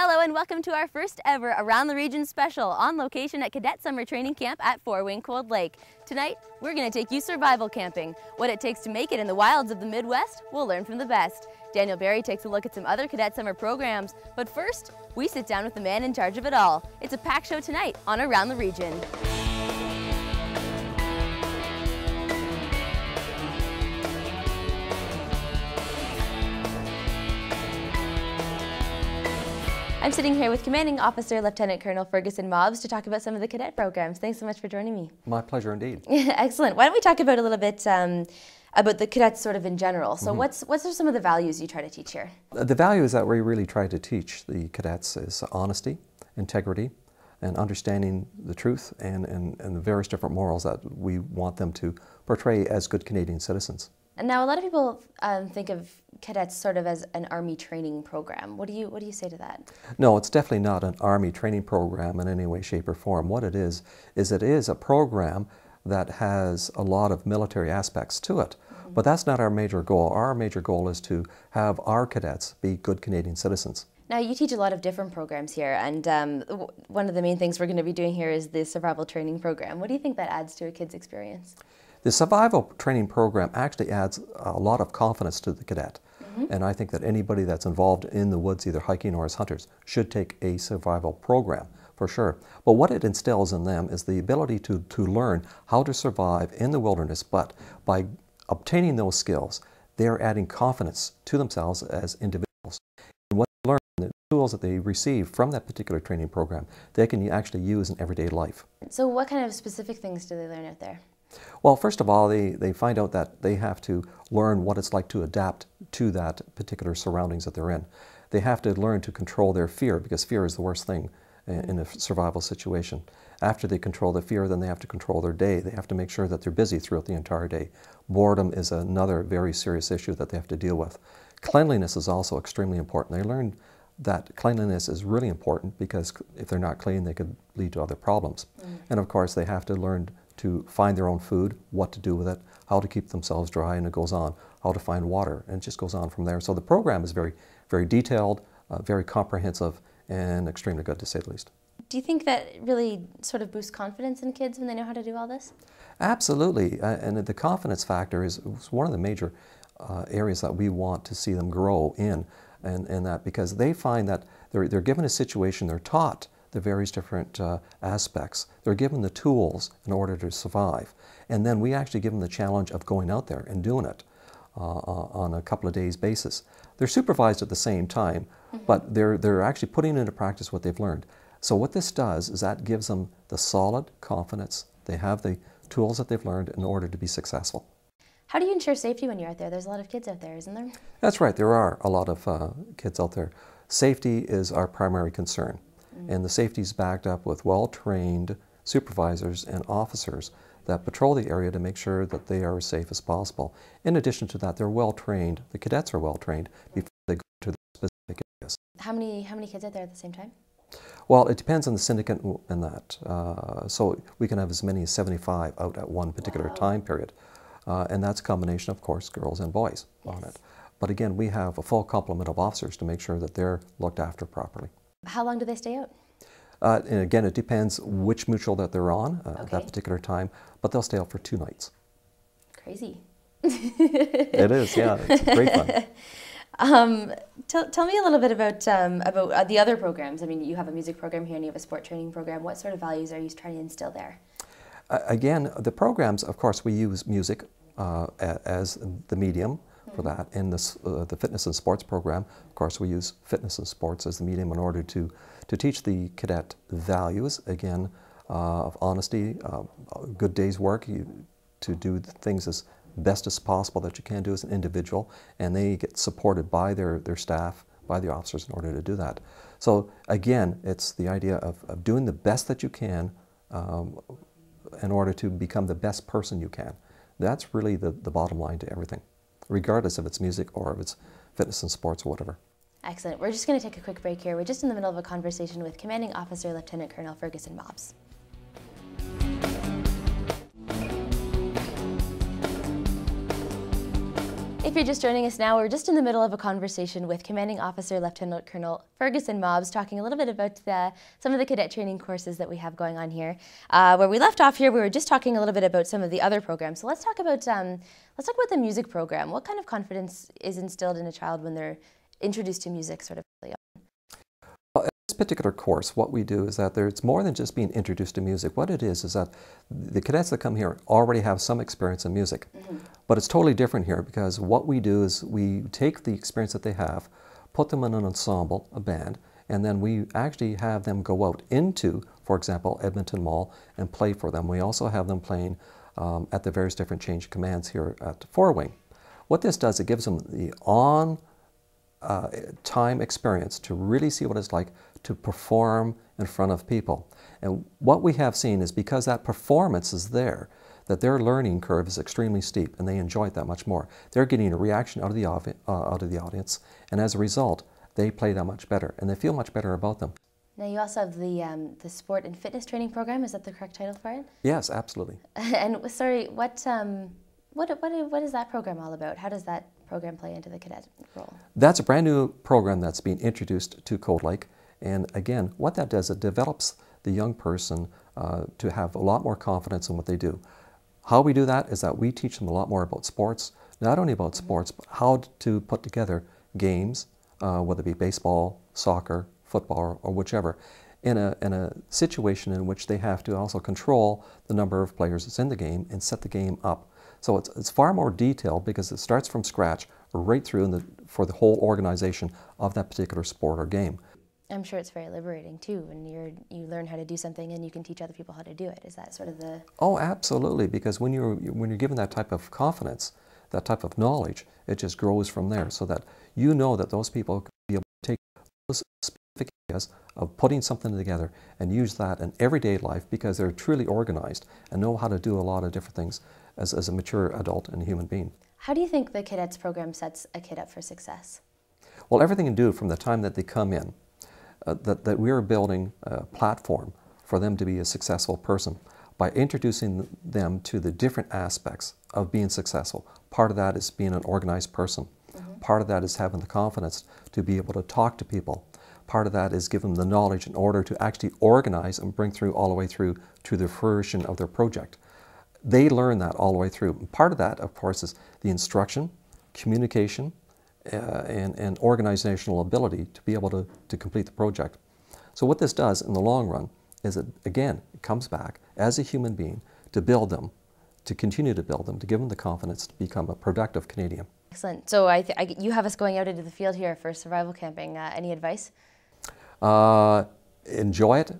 Hello and welcome to our first ever Around the Region special on location at Cadet Summer Training Camp at Four Wing Cold Lake. Tonight, we're going to take you survival camping. What it takes to make it in the wilds of the Midwest, we'll learn from the best. Daniel Barry takes a look at some other Cadet Summer programs, but first, we sit down with the man in charge of it all. It's a packed show tonight on Around the Region. I'm sitting here with Commanding Officer Lieutenant Colonel Ferguson Mobbs to talk about some of the cadet programs. Thanks so much for joining me. My pleasure indeed. Excellent. Why don't we talk about a little bit about the cadets sort of in general. So what's some of the values you try to teach here? The values that we really try to teach the cadets is honesty, integrity, and understanding the truth and the various different morals that we want them to portray as good Canadian citizens. And now a lot of people think of cadets sort of as an Army training program. What do you say to that? No, it's definitely not an Army training program in any way, shape, or form. What it is it is a program that has a lot of military aspects to it. But that's not our major goal. Our major goal is to have our cadets be good Canadian citizens. Now, you teach a lot of different programs here, and one of the main things we're going to be doing here is the survival training program. What do you think that adds to a kid's experience? The survival training program actually adds a lot of confidence to the cadet. And I think that anybody that's involved in the woods, either hiking or as hunters, should take a survival program, for sure. But what it instills in them is the ability to learn how to survive in the wilderness, but by obtaining those skills, they're adding confidence to themselves as individuals. And what they learn, the tools that they receive from that particular training program, they can actually use in everyday life. So what kind of specific things do they learn out there? Well, first of all, they find out that they have to learn what it's like to adapt to that particular surroundings that they're in. They have to learn to control their fear, because fear is the worst thing in a survival situation. After they control the fear, then they have to control their day. They have to make sure that they're busy throughout the entire day. Boredom is another very serious issue that they have to deal with. Cleanliness is also extremely important. They learn that cleanliness is really important because if they're not clean, they could lead to other problems. And of course, they have to learn to find their own food, what to do with it, how to keep themselves dry, and it goes on, how to find water, and it just goes on from there. So the program is very, very detailed, very comprehensive, and extremely good, to say the least. Do you think that really sort of boosts confidence in kids when they know how to do all this? Absolutely, and the confidence factor is one of the major areas that we want to see them grow in, and that because they find that they're given a situation, they're taught the various different aspects. They're given the tools in order to survive. And then we actually give them the challenge of going out there and doing it on a couple of days basis. They're supervised at the same time, but they're actually putting into practice what they've learned. So what this does is that gives them the solid confidence. They have the tools that they've learned in order to be successful. How do you ensure safety when you're out there? There's a lot of kids out there, isn't there? That's right, there are a lot of kids out there. Safety is our primary concern. And the safety is backed up with well-trained supervisors and officers that patrol the area to make sure that they are as safe as possible. In addition to that, they're well-trained, the cadets are well-trained before they go to the specific areas. How many kids are there at the same time? Well, it depends on the syndicate and that. So we can have as many as 75 out at one particular time period. And that's a combination, of course, girls and boys on it. But again, we have a full complement of officers to make sure that they're looked after properly. How long do they stay out? And again, it depends which mutual that they're on at that particular time, but they'll stay out for 2 nights. Crazy. It is, yeah. It's great fun. Tell me a little bit about the other programs. I mean, you have a music program here and you have a sport training program. What sort of values are you trying to instill there? Again, the programs, of course, we use music as the medium for that. In the fitness and sports program, of course, we use fitness and sports as the medium in order to teach the cadet values, again, of honesty, a good day's work, to do the things as best as possible that you can do as an individual, and they get supported by their staff, by the officers in order to do that. So again, it's the idea of doing the best that you can in order to become the best person you can. That's really the bottom line to everything, regardless if it's music or if it's fitness and sports or whatever. Excellent. We're just going to take a quick break here. We're just in the middle of a conversation with Commanding Officer Lieutenant Colonel Ferguson Mobbs. If you're just joining us now, we're just in the middle of a conversation with Commanding Officer Lieutenant Colonel Ferguson Mobbs, talking a little bit about some of the cadet training courses that we have going on here. Where we left off here, we were just talking a little bit about some of the other programs. So let's talk about the music program. What kind of confidence is instilled in a child when they're introduced to music sort of early on? This particular course, what we do is that it's more than just being introduced to music. What it is that the cadets that come here already have some experience in music. But it's totally different here, because what we do is we take the experience that they have, put them in an ensemble, a band, and then we actually have them go out into, for example, Edmonton Mall and play for them. We also have them playing at the various different change of commands here at Four Wing. What this does, it gives them the time experience to really see what it's like to perform in front of people. And what we have seen is, because that performance is there, that their learning curve is extremely steep, and they enjoy it that much more. They're getting a reaction out of the audience, and as a result, they play that much better, and they feel much better about them. Now, you also have the sport and fitness training program. Is that the correct title for it? Yes, absolutely. And sorry, what is that program all about? How does that program play into the cadet role? That's a brand new program that's being introduced to Cold Lake, and again, what that does, it develops the young person to have a lot more confidence in what they do. How we do that is that we teach them a lot more about sports, not only about sports, but how to put together games, whether it be baseball, soccer, football, or whichever, in a situation in which they have to also control the number of players that's in the game and set the game up. So it's far more detailed, because it starts from scratch right through for the whole organization of that particular sport or game. I'm sure it's very liberating too, when you learn how to do something and you can teach other people how to do it. Is that sort of the... Oh, absolutely, because when you're given that type of confidence, that type of knowledge, it just grows from there, so that you know that those people can be able to take those specific ideas of putting something together and use that in everyday life, because they're truly organized and know how to do a lot of different things as a mature adult and human being. How do you think the cadets program sets a kid up for success? Well, everything you do from the time that they come in, that we are building a platform for them to be a successful person by introducing them to the different aspects of being successful. Part of that is being an organized person. Part of that is having the confidence to be able to talk to people. Part of that is giving them the knowledge in order to actually organize and bring through all the way through to the fruition of their project. They learn that all the way through. And part of that, of course, is the instruction, communication, and organizational ability to be able to complete the project. So what this does in the long run is it comes back as a human being to build them, to continue to build them, to give them the confidence to become a productive Canadian. Excellent. So you have us going out into the field here for survival camping. Any advice? Enjoy it,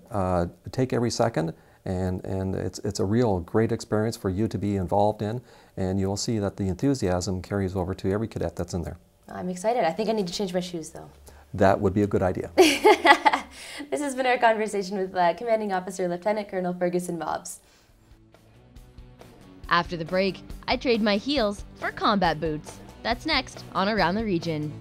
take every second, and it's a real great experience for you to be involved in, and you'll see that the enthusiasm carries over to every cadet that's in there. I'm excited. I think I need to change my shoes, though. That would be a good idea. This has been our conversation with Commanding Officer Lieutenant Colonel Ferguson Mobbs. After the break, I trade my heels for combat boots. That's next on Around the Region.